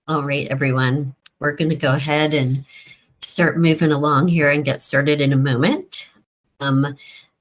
All right, everyone, we're going to go ahead and start moving along here and get started in a moment.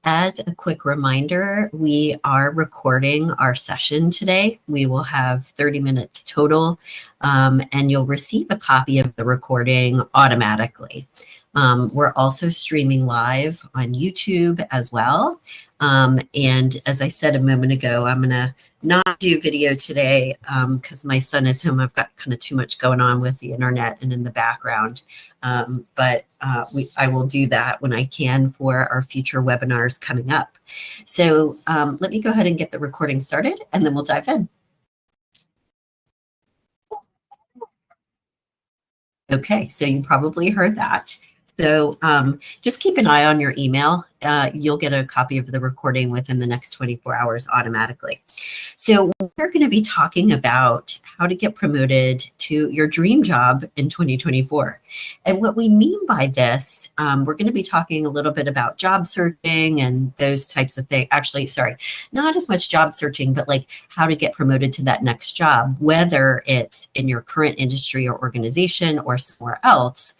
As a quick reminder, we are recording our session today. We will have 30 minutes total, and you'll receive a copy of the recording automatically. We're also streaming live on YouTube as well. And as I said a moment ago, I'm going to not do video today because my son is home. I've got kind of too much going on with the internet and in the background. But I will do that when I can for our future webinars coming up. So let me go ahead and get the recording started, and then we'll dive in. Okay, so you probably heard that. So just keep an eye on your email. You'll get a copy of the recording within the next 24 hours automatically. So we're going to be talking about how to get promoted to your dream job in 2024. And what we mean by this, we're going to be talking a little bit about job searching and those types of things. Actually, sorry, not as much job searching, but like how to get promoted to that next job, whether it's in your current industry or organization or somewhere else.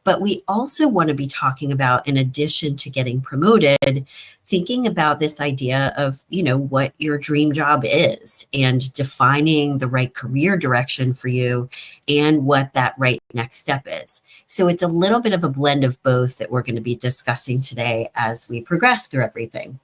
But we also want to be talking about, in addition to getting promoted, thinking about this idea of, what your dream job is and defining the right career direction for you and what that right next step is. So it's a little bit of a blend of both that we're going to be discussing today as we progress through everything.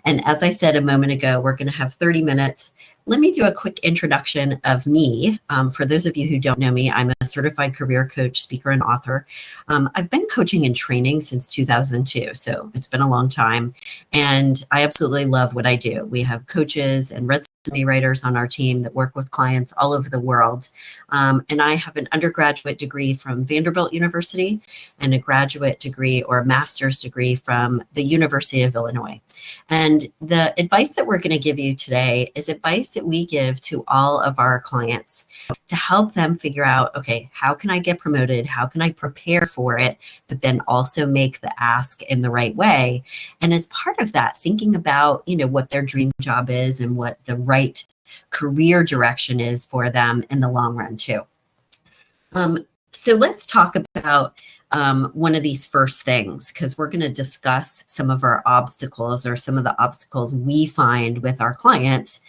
And as I said a moment ago, we're going to have 30 minutes. Let me do a quick introduction of me. For those of you who don't know me, I'm a certified career coach, speaker, and author. I've been coaching and training since 2002, so it's been a long time. And I absolutely love what I do. We have coaches and resume writers on our team that work with clients all over the world. And I have an undergraduate degree from Vanderbilt University and a graduate degree or a master's degree from the University of Illinois. And the advice that we're going to give you today is advice that we give to all of our clients to help them figure out, okay, how can I get promoted? How can I prepare for it, but then also make the ask in the right way? And as part of that, thinking about, what their dream job is and what the right career direction is for them in the long run too. So let's talk about one of these first things, because we're going to discuss some of our obstacles or some of the obstacles we find with our clients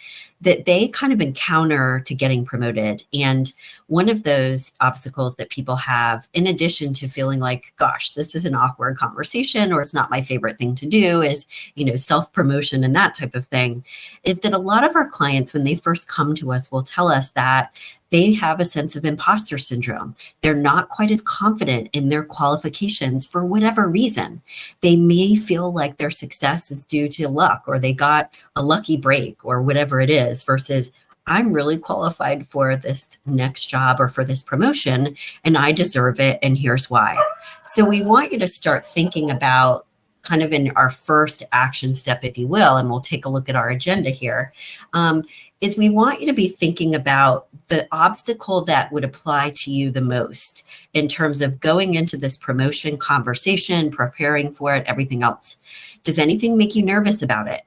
that they kind of encounter to getting promoted. And one of those obstacles that people have, in addition to feeling like, gosh, this is an awkward conversation or it's not my favorite thing to do, is, self-promotion and that type of thing, is that a lot of our clients, when they first come to us, will tell us that they have a sense of imposter syndrome. They're not quite as confident in their qualifications for whatever reason. They may feel like their success is due to luck, or they got a lucky break, or whatever it is, versus I'm really qualified for this next job or for this promotion, and I deserve it, and here's why. So we want you to start thinking about, kind of in our first action step, if you will, and we'll take a look at our agenda here, is we want you to be thinking about the obstacle that would apply to you the most in terms of going into this promotion conversation, preparing for it, everything else. Does anything make you nervous about it?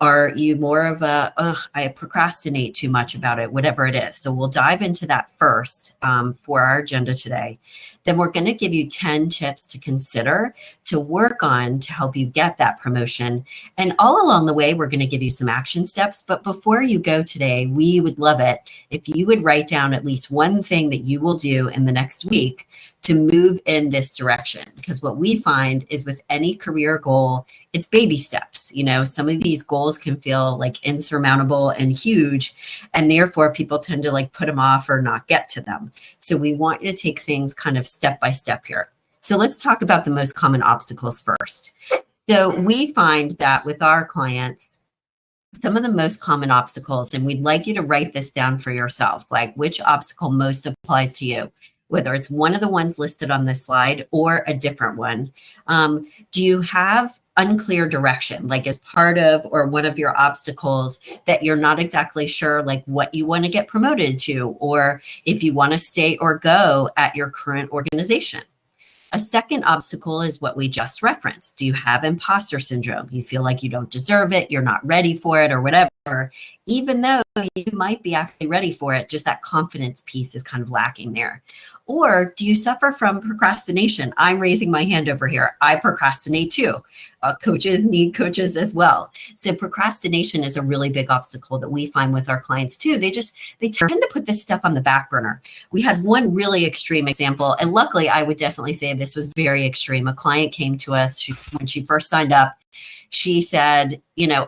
Are you more of I procrastinate too much about it, whatever it is? So we'll dive into that first for our agenda today. Then we're going to give you 10 tips to consider, to work on, to help you get that promotion. And all along the way, we're going to give you some action steps. But before you go today, we would love it if you would write down at least one thing that you will do in the next week to move in this direction. Because what we find is with any career goal, it's baby steps. Some of these goals can feel like insurmountable and huge, and therefore people tend to like put them off or not get to them. So we want you to take things kind of step by step here. So let's talk about the most common obstacles first. So we find that with our clients, some of the most common obstacles, and we'd like you to write this down for yourself, like which obstacle most applies to you, whether it's one of the ones listed on this slide or a different one. Do you have unclear direction, like as part of or one of your obstacles that you're not exactly sure like what you want to get promoted to, or if you want to stay or go at your current organization? A second obstacle is what we just referenced. Do you have imposter syndrome? You feel like you don't deserve it, you're not ready for it, or whatever, even though you might be actually ready for it, just that confidence piece is kind of lacking there. Or do you suffer from procrastination? I'm raising my hand over here. I procrastinate too. Coaches need coaches as well. So procrastination is a really big obstacle that we find with our clients too. They tend to put this stuff on the back burner. We had one really extreme example, and luckily I would definitely say this was very extreme. A client came to us when she first signed up. She said,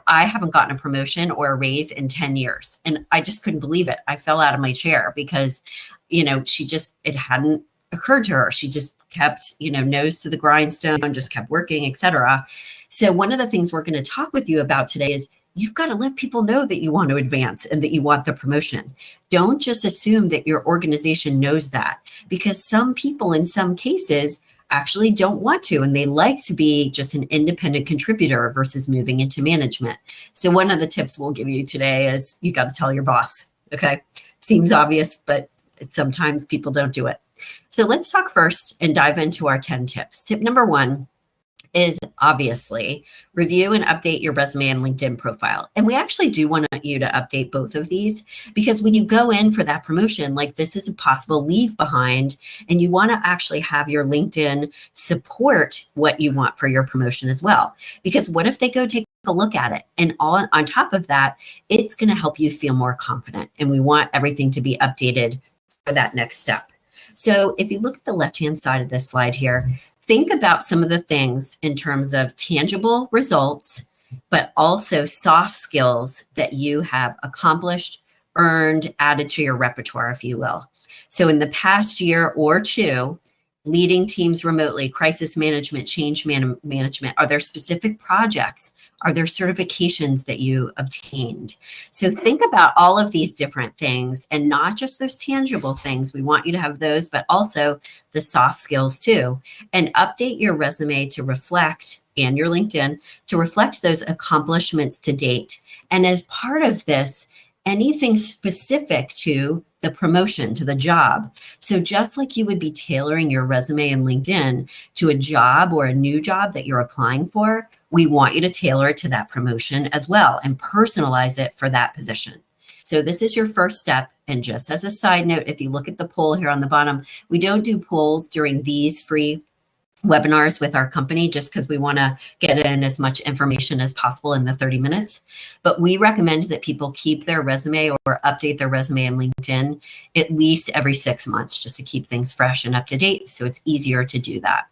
I haven't gotten a promotion or a raise in 10 years. And I just couldn't believe it. I fell out of my chair because, it hadn't occurred to her. She just kept, nose to the grindstone, just kept working, etc. So one of the things we're going to talk with you about today is you've got to let people know that you want to advance and that you want the promotion. Don't just assume that your organization knows that, because some people in some cases actually don't want to, and they like to be just an independent contributor versus moving into management. So one of the tips we'll give you today is you got to tell your boss. Okay. Seems obvious, but sometimes people don't do it. So let's talk first and dive into our 10 tips. Tip number 1 is obviously review and update your resume and LinkedIn profile. And we actually do want you to update both of these, because when you go in for that promotion, like this is a possible leave behind, and you want to actually have your LinkedIn support what you want for your promotion as well. Because what if they go take a look at it, and on top of that, it's going to help you feel more confident. And we want everything to be updated for that next step. So if you look at the left-hand side of this slide here, think about some of the things in terms of tangible results, but also soft skills that you have accomplished, earned, added to your repertoire, if you will. So in the past year or two, leading teams remotely, crisis management, change management, are there specific projects? Are there certifications that you obtained? So think about all of these different things, and not just those tangible things. We want you to have those, but also the soft skills too. And update your resume to reflect, and your LinkedIn, to reflect those accomplishments to date. And as part of this, anything specific to the promotion, to the job. So just like you would be tailoring your resume and LinkedIn to a job or a new job that you're applying for, we want you to tailor it to that promotion as well and personalize it for that position. So this is your first step. And just as a side note, if you look at the poll here on the bottom, we don't do polls during these free webinars with our company, just because we want to get in as much information as possible in the 30 minutes. But we recommend that people keep their resume or update their resume and LinkedIn at least every 6 months, just to keep things fresh and up to date. So it's easier to do that.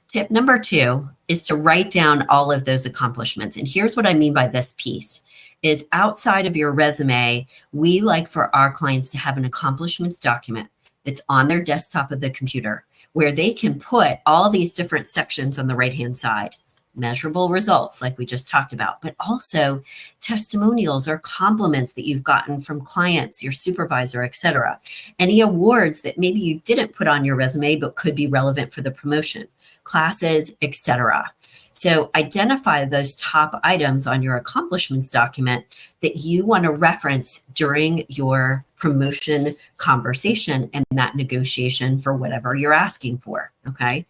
Tip number 2 is to write down all of those accomplishments. And here's what I mean by this piece is, outside of your resume, we like for our clients to have an accomplishments document that's on their desktop of the computer, where they can put all these different sections on the right-hand side. Measurable results, like we just talked about, but also testimonials or compliments that you've gotten from clients, your supervisor, etc. Any awards that maybe you didn't put on your resume, but could be relevant for the promotion, classes, etc. So identify those top items on your accomplishments document that you want to reference during your promotion conversation and that negotiation for whatever you're asking for, okay?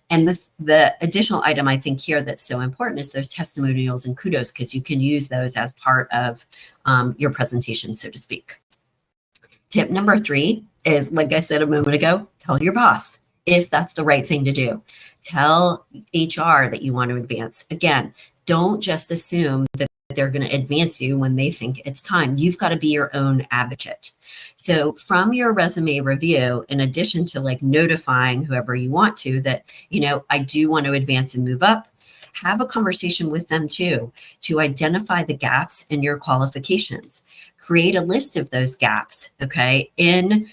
And the additional item I think here that's so important is those testimonials and kudos, because you can use those as part of your presentation, so to speak. Tip number 3 is, like I said a moment ago, tell your boss if that's the right thing to do. Tell HR that you want to advance. Again, don't just assume that they're going to advance you when they think it's time. You've got to be your own advocate. So from your resume review, in addition to like notifying whoever you want to that, I do want to advance and move up, have a conversation with them too, to identify the gaps in your qualifications. Create a list of those gaps, okay, in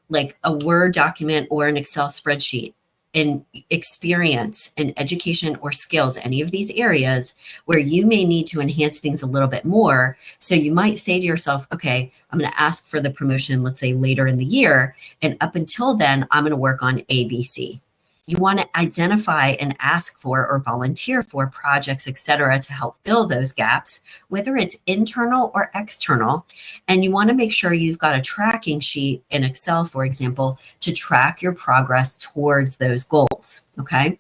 like a Word document or an Excel spreadsheet, in experience in education or skills, any of these areas where you may need to enhance things a little bit more. So you might say to yourself, okay, I'm going to ask for the promotion, let's say later in the year. And up until then, I'm going to work on ABC. You want to identify and ask for or volunteer for projects, etc., to help fill those gaps, whether it's internal or external. And you want to make sure you've got a tracking sheet in Excel, for example, to track your progress towards those goals. Okay.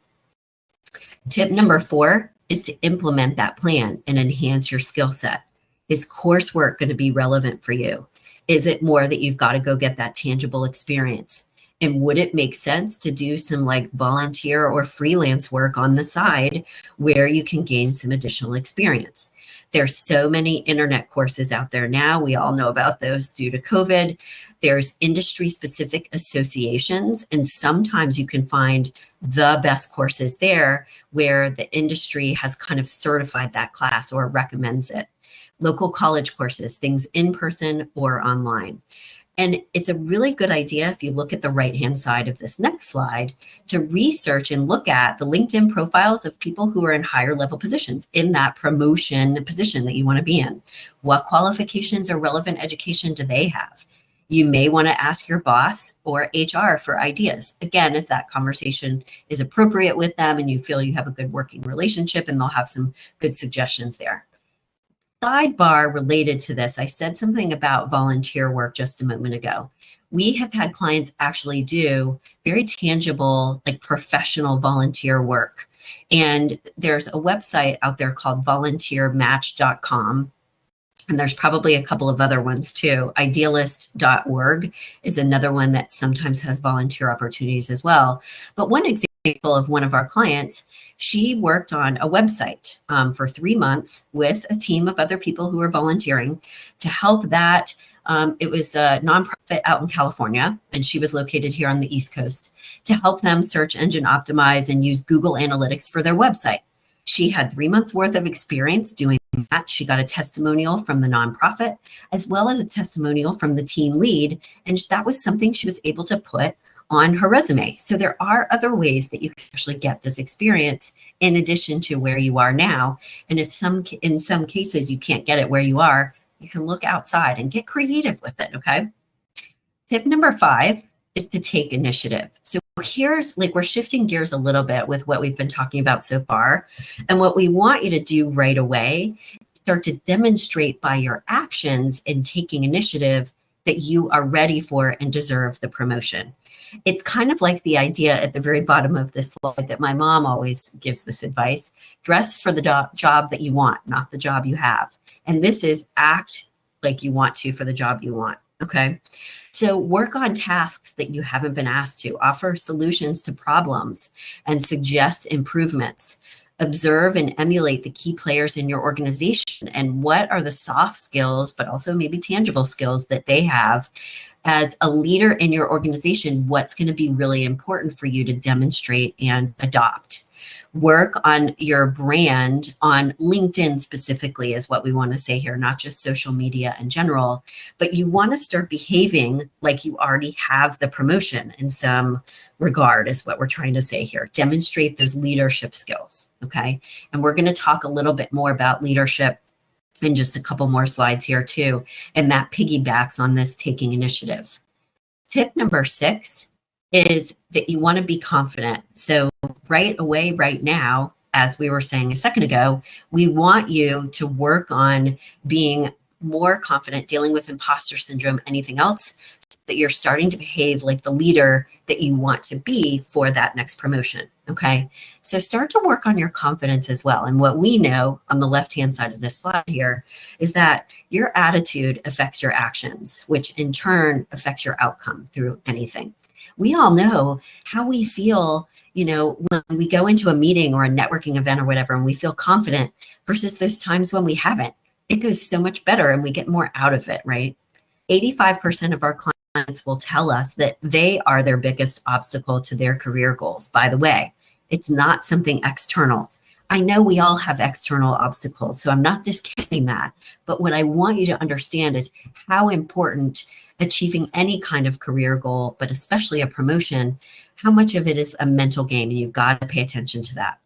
Tip number 4 is to implement that plan and enhance your skill set. Is coursework going to be relevant for you? Is it more that you've got to go get that tangible experience? And would it make sense to do some like volunteer or freelance work on the side where you can gain some additional experience? There's so many internet courses out there now. We all know about those due to COVID. There's industry specific associations, and sometimes you can find the best courses there where the industry has kind of certified that class or recommends it. Local college courses, things in person or online. And it's a really good idea, if you look at the right-hand side of this next slide, to research and look at the LinkedIn profiles of people who are in higher level positions in that promotion position that you want to be in. What qualifications or relevant education do they have? You may want to ask your boss or HR for ideas. Again, if that conversation is appropriate with them and you feel you have a good working relationship, and they'll have some good suggestions there. Sidebar related to this, I said something about volunteer work just a moment ago. We have had clients actually do very tangible, like professional volunteer work. And there's a website out there called volunteermatch.com. And there's probably a couple of other ones too. Idealist.org is another one that sometimes has volunteer opportunities as well. But one example of one of our clients, she worked on a website for 3 months with a team of other people who were volunteering to help that. It was a nonprofit out in California, and she was located here on the East Coast, to help them search engine optimize and use Google Analytics for their website. She had 3 months worth of experience doing that. She got a testimonial from the nonprofit as well as a testimonial from the team lead. And that was something she was able to put on her resume. So there are other ways that you can actually get this experience in addition to where you are now. And if in some cases you can't get it where you are, you can look outside and get creative with it. Okay. Tip number 5 is to take initiative. So here's like, we're shifting gears a little bit with what we've been talking about so far. And what we want you to do right away, start to demonstrate by your actions in taking initiative that you are ready for and deserve the promotion. It's kind of like the idea at the very bottom of this slide that my mom always gives this advice: dress for the job that you want, not the job you have. And this is act like you want to for the job you want. Okay. So work on tasks that you haven't been asked to, offer solutions to problems, and suggest improvements. Observe and emulate the key players in your organization and what are the soft skills, but also maybe tangible skills that they have. As a leader in your organization, what's going to be really important for you to demonstrate and adopt. Work on your brand on LinkedIn specifically is what we want to say here, not just social media in general, but you want to start behaving like you already have the promotion in some regard is what we're trying to say here. Demonstrate those leadership skills, okay? And we're going to talk a little bit more about leadership in just a couple more slides here too, and that piggybacks on this taking initiative. Tip number 6 is that you want to be confident. So right away, right now, as we were saying a second ago, we want you to work on being more confident, dealing with imposter syndrome, anything else, so that you're starting to behave like the leader that you want to be for that next promotion. Okay. So start to work on your confidence as well. And what we know on the left-hand side of this slide here is that your attitude affects your actions, which in turn affects your outcome through anything. We all know how we feel, when we go into a meeting or a networking event or whatever, and we feel confident versus those times when we haven't. It goes so much better and we get more out of it, right? 85% of our clients will tell us that they are their biggest obstacle to their career goals. By the way, it's not something external. I know we all have external obstacles, so I'm not discounting that. But what I want you to understand is how important achieving any kind of career goal, but especially a promotion, how much of it is a mental game, and you've got to pay attention to that.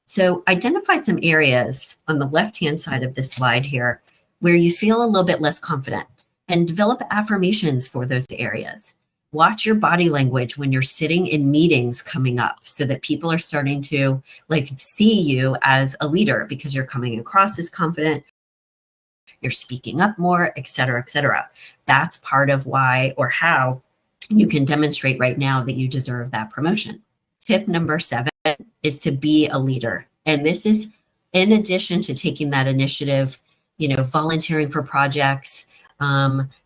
So identify some areas on the left-hand side of this slide here where you feel a little bit less confident, and develop affirmations for those areas. Watch your body language when you're sitting in meetings coming up so that people are starting to like see you as a leader because you're coming across as confident, you're speaking up more, et cetera, et cetera. That's part of why or how you can demonstrate right now that you deserve that promotion. Tip number 7 is to be a leader. And this is in addition to taking that initiative, volunteering for projects,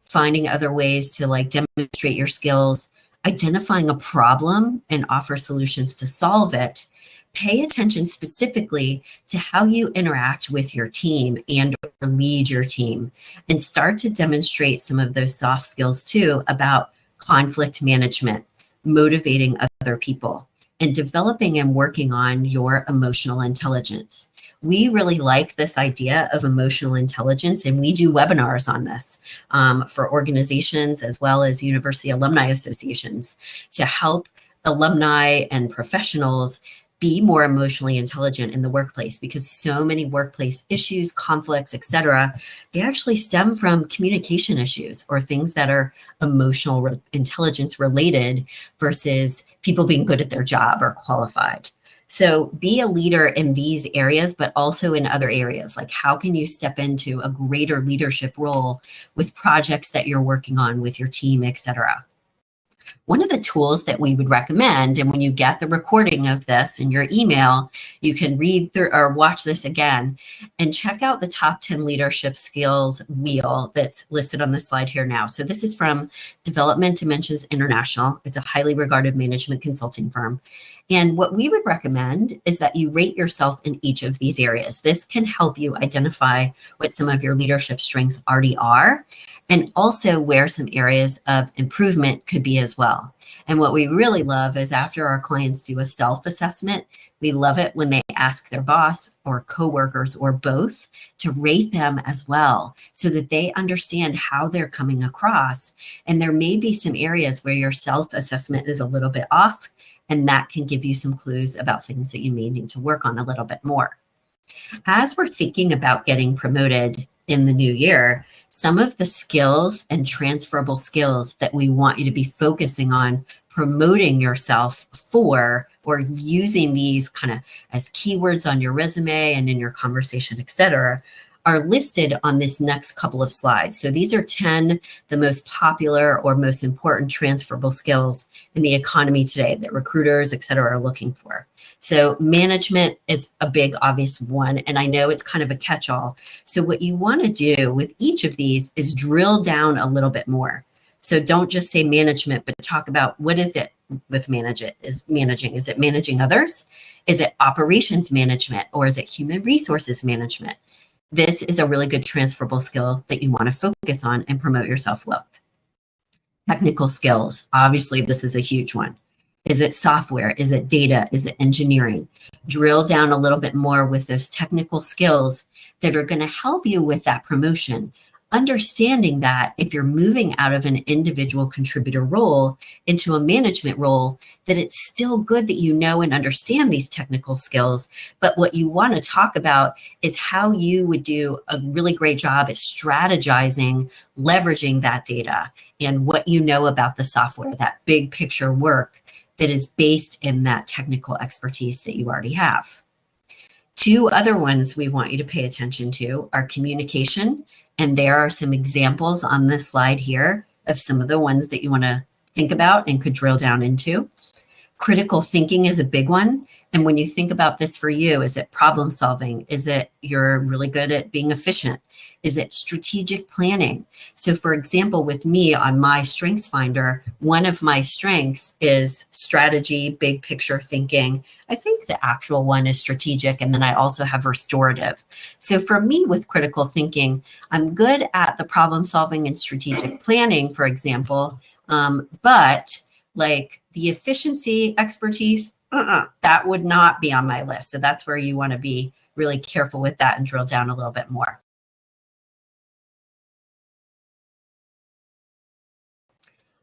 finding other ways to like demonstrate your skills, identifying a problem and offer solutions to solve it. Pay attention specifically to how you interact with your team and or lead your team, and start to demonstrate some of those soft skills too about conflict management, motivating other people, and developing and working on your emotional intelligence. We really like this idea of emotional intelligence, and we do webinars on this for organizations as well as university alumni associations to help alumni and professionals be more emotionally intelligent in the workplace, because so many workplace issues, conflicts, etc., they actually stem from communication issues or things that are emotional intelligence related versus people being good at their job or qualified. So be a leader in these areas, but also in other areas. Like, how can you step into a greater leadership role with projects that you're working on with your team, etc.? One of the tools that we would recommend, and when you get the recording of this in your email, you can read through or watch this again and check out the top 10 leadership skills wheel that's listed on the slide here now. So this is from Development Dimensions International. It's a highly regarded management consulting firm. And what we would recommend is that you rate yourself in each of these areas. This can help you identify what some of your leadership strengths already are, and also where some areas of improvement could be as well. And what we really love is after our clients do a self-assessment, we love it when they ask their boss or coworkers or both to rate them as well, so that they understand how they're coming across. And there may be some areas where your self-assessment is a little bit off, and that can give you some clues about things that you may need to work on a little bit more. As we're thinking about getting promoted in the new year, some of the skills and transferable skills that we want you to be focusing on promoting yourself for, or using these kind of as keywords on your resume and in your conversation, etc., are listed on this next couple of slides. So these are 10 the most popular or most important transferable skills in the economy today that recruiters, et cetera, are looking for. So management is a big obvious one, and I know it's kind of a catch-all. So what you want to do with each of these is drill down a little bit more. So don't just say management, but talk about what is it with managing? Is it managing others? Is it operations management, or is it human resources management? This is a really good transferable skill that you want to focus on and promote yourself with. Technical skills. Obviously, this is a huge one. Is it software? Is it data? Is it engineering? Drill down a little bit more with those technical skills that are going to help you with that promotion. Understanding that if you're moving out of an individual contributor role into a management role, that it's still good that you know and understand these technical skills. But what you want to talk about is how you would do a really great job at strategizing, leveraging that data, and what you know about the software, that big picture work that is based in that technical expertise that you already have. Two other ones we want you to pay attention to are communication. And there are some examples on this slide here of some of the ones that you want to think about and could drill down into. Critical thinking is a big one. And when you think about this for you, is it problem solving? Is it you're really good at being efficient? Is it strategic planning? So for example, with me on my Strengths Finder, one of my strengths is strategy, big picture thinking. I think the actual one is strategic, and then I also have restorative. So for me with critical thinking, I'm good at the problem solving and strategic planning, for example, but like the efficiency expertise, that would not be on my list. So that's where you want to be really careful with that and drill down a little bit more.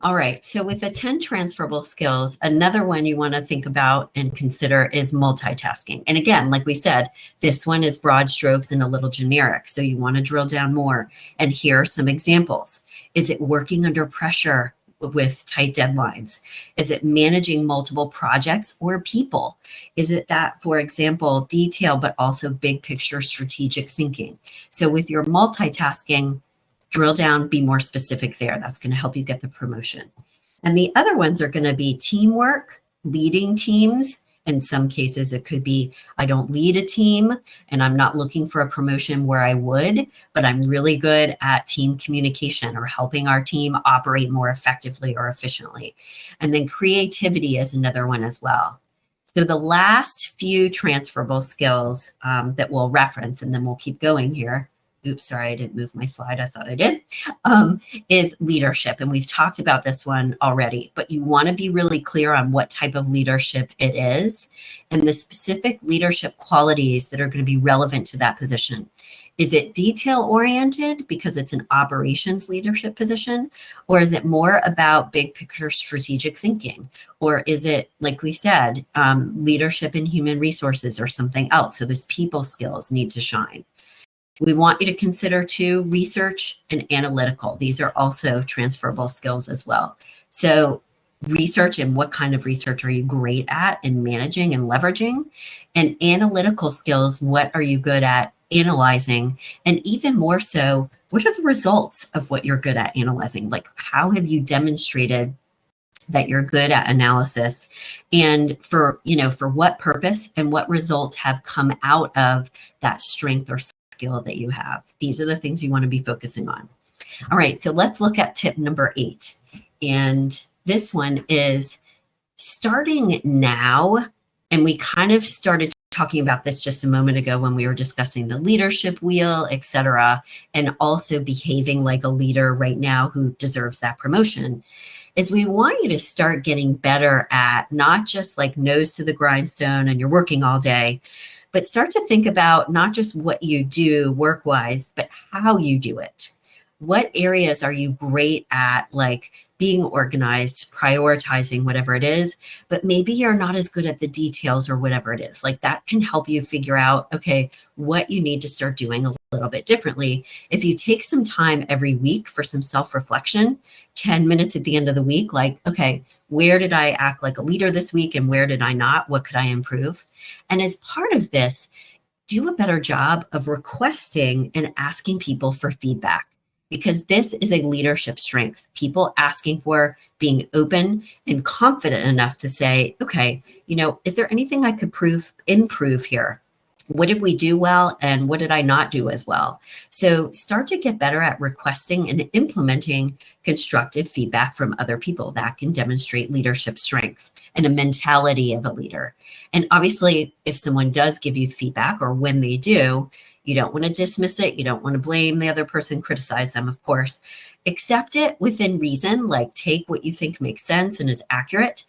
All right, so with the 10 transferable skills, another one you want to think about and consider is multitasking. And again, like we said, this one is broad strokes and a little generic. So you want to drill down more. And here are some examples. Is it working under pressure with tight deadlines? Is it managing multiple projects or people? Is it that, for example, detail, but also big picture strategic thinking? So with your multitasking, drill down, be more specific there. That's going to help you get the promotion. And the other ones are going to be teamwork, leading teams. In some cases, it could be, I don't lead a team and I'm not looking for a promotion where I would, but I'm really good at team communication or helping our team operate more effectively or efficiently. And then creativity is another one as well. So the last few transferable skills that we'll reference, and then we'll keep going here. Oops, sorry, I didn't move my slide. I thought I did. Is leadership. And we've talked about this one already, but you want to be really clear on what type of leadership it is and the specific leadership qualities that are going to be relevant to that position. Is it detail oriented because it's an operations leadership position? Or is it more about big picture strategic thinking? Or is it, like we said, leadership in human resources or something else? So those people skills need to shine. We want you to consider too, research and analytical. These are also transferable skills as well. So research, and what kind of research are you great at in managing and leveraging? And analytical skills, what are you good at analyzing? And even more so, what are the results of what you're good at analyzing? Like, how have you demonstrated that you're good at analysis, and for what purpose, and what results have come out of that strength or skill that you have? These are the things you want to be focusing on. All right, so let's look at tip number 8. And this one is starting now. And we kind of started talking about this just a moment ago when we were discussing the leadership wheel, etc., and also behaving like a leader right now who deserves that promotion. Is we want you to start getting better at not just like nose to the grindstone and you're working all day, but start to think about not just what you do work-wise, but how you do it. What areas are you great at, like being organized, prioritizing, whatever it is, but maybe you're not as good at the details or whatever it is. Like that can help you figure out, okay, what you need to start doing a little bit differently. If you take some time every week for some self-reflection, 10 minutes at the end of the week, like, okay, where did I act like a leader this week and where did I not? What could I improve? And as part of this, do a better job of requesting and asking people for feedback, because this is a leadership strength. People asking for, being open and confident enough to say, okay, is there anything I could improve here? What did we do well and what did I not do as well? So start to get better at requesting and implementing constructive feedback from other people. That can demonstrate leadership strength and a mentality of a leader. And obviously, if someone does give you feedback, or when they do, you don't want to dismiss it. You don't want to blame the other person, criticize them, of course. Accept it within reason, like take what you think makes sense and is accurate.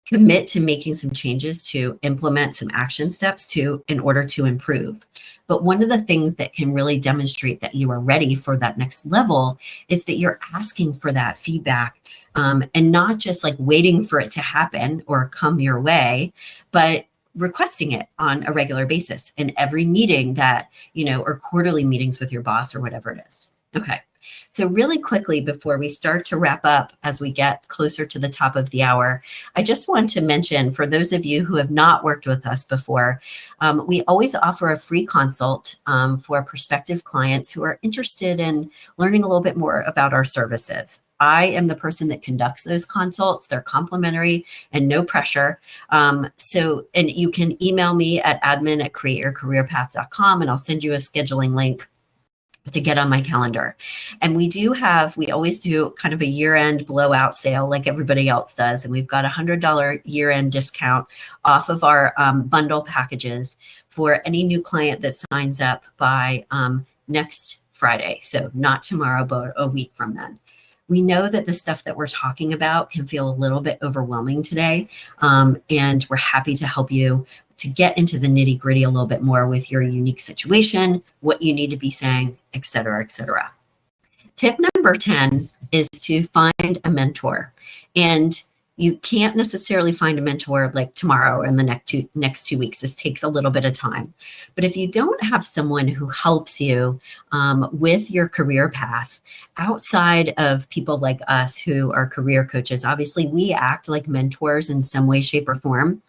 Commit to making some changes to implement some action steps in order to improve. But one of the things that can really demonstrate that you are ready for that next level is that you're asking for that feedback, and not just like waiting for it to happen or come your way, but requesting it on a regular basis in every meeting that, or quarterly meetings with your boss or whatever it is. Okay. So really quickly, before we start to wrap up, as we get closer to the top of the hour, I just want to mention, for those of you who have not worked with us before, we always offer a free consult for prospective clients who are interested in learning a little bit more about our services. I am the person that conducts those consults. They're complimentary and no pressure. And you can email me at admin@createyourcareerpath.com, and I'll send you a scheduling link to get on my calendar. And we always do kind of a year-end blowout sale like everybody else does. And we've got $100 year-end discount off of our bundle packages for any new client that signs up by next Friday. So not tomorrow, but a week from then. We know that the stuff that we're talking about can feel a little bit overwhelming today. And we're happy to help you to get into the nitty gritty a little bit more with your unique situation, what you need to be saying, et cetera, et cetera. Tip number 10 is to find a mentor. And, You can't necessarily find a mentor like tomorrow or in the next 2 weeks. This takes a little bit of time. But if you don't have someone who helps you with your career path outside of people like us who are career coaches, obviously we act like mentors in some way, shape, or form.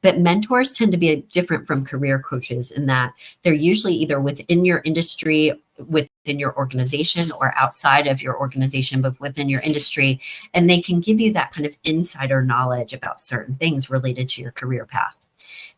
But mentors tend to be different from career coaches in that they're usually either within your industry, within your organization, or outside of your organization, but within your industry. And they can give you that kind of insider knowledge about certain things related to your career path.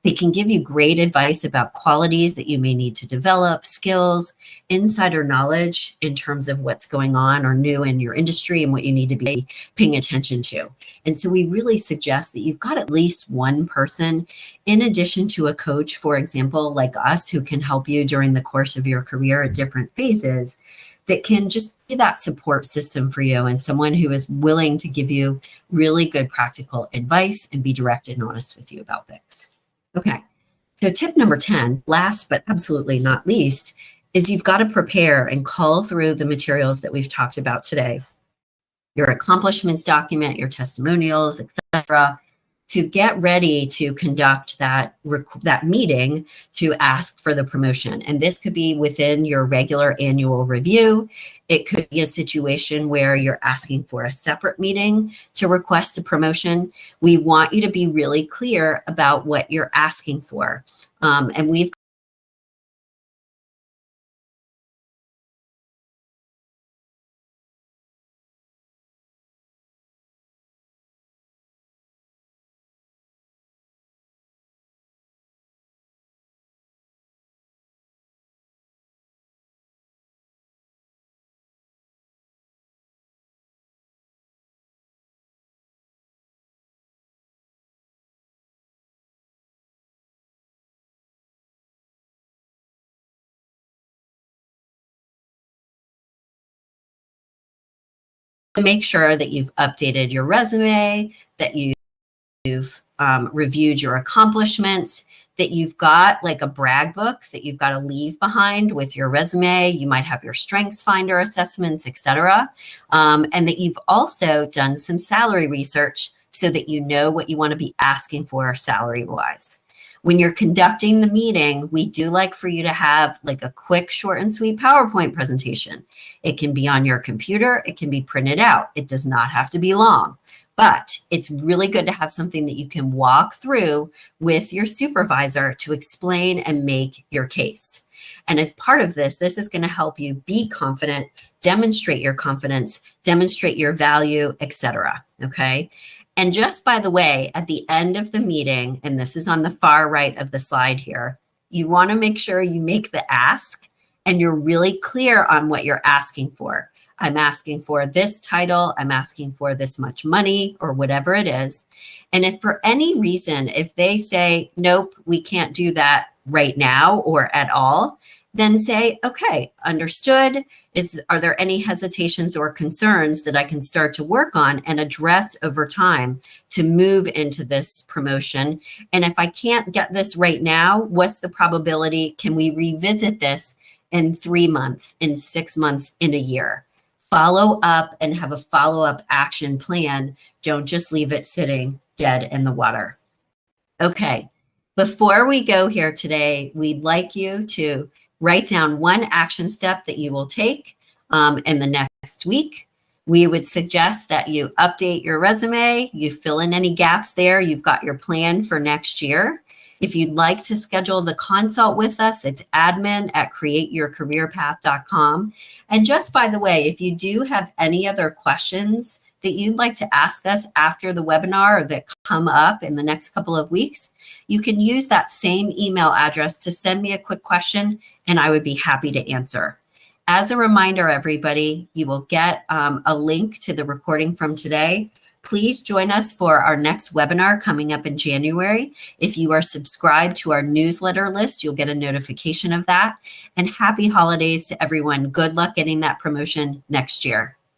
They can give you great advice about qualities that you may need to develop, skills, insider knowledge in terms of what's going on or new in your industry and what you need to be paying attention to. And so we really suggest that you've got at least one person, in addition to a coach, for example, like us, who can help you during the course of your career at different phases, that can just be that support system for you and someone who is willing to give you really good practical advice and be direct and honest with you about things. Okay, so tip number 10, last but absolutely not least, is you've got to prepare and call through the materials that we've talked about today, your accomplishments document, your testimonials, etc., to get ready to conduct that meeting to ask for the promotion. And this could be within your regular annual review. It could be a situation where you're asking for a separate meeting to request a promotion. We want you to be really clear about what you're asking for. And we've make sure that you've updated your resume, that you've reviewed your accomplishments, that you've got like a brag book that you've got to leave behind with your resume. You might have your strengths finder assessments, etc. And that you've also done some salary research so that you know what you want to be asking for salary-wise. When you're conducting the meeting, we do like for you to have like a quick, short and sweet PowerPoint presentation. It can be on your computer. It can be printed out. It does not have to be long, but it's really good to have something that you can walk through with your supervisor to explain and make your case. And as part of this is going to help you be confident, demonstrate your confidence, demonstrate your value, etc. Okay. And just by the way, at the end of the meeting, and this is on the far right of the slide here, you want to make sure you make the ask and you're really clear on what you're asking for. I'm asking for this title, I'm asking for this much money, or whatever it is. And if for any reason, if they say, nope, we can't do that right now or at all, then say, okay, understood. Are there any hesitations or concerns that I can start to work on and address over time to move into this promotion? And if I can't get this right now, what's the probability? Can we revisit this in 3 months, in 6 months, in a year? Follow up and have a follow-up action plan. Don't just leave it sitting dead in the water. Okay, before we go here today, we'd like you to write down one action step that you will take in the next week. We would suggest that you update your resume, you fill in any gaps there, you've got your plan for next year. If you'd like to schedule the consult with us, it's admin@createyourcareerpath.com. And just by the way, if you do have any other questions that you'd like to ask us after the webinar or that come up in the next couple of weeks, you can use that same email address to send me a quick question and I would be happy to answer. As a reminder, everybody, you will get a link to the recording from today. Please join us for our next webinar coming up in January. If you are subscribed to our newsletter list, you'll get a notification of that. And happy holidays to everyone. Good luck getting that promotion next year.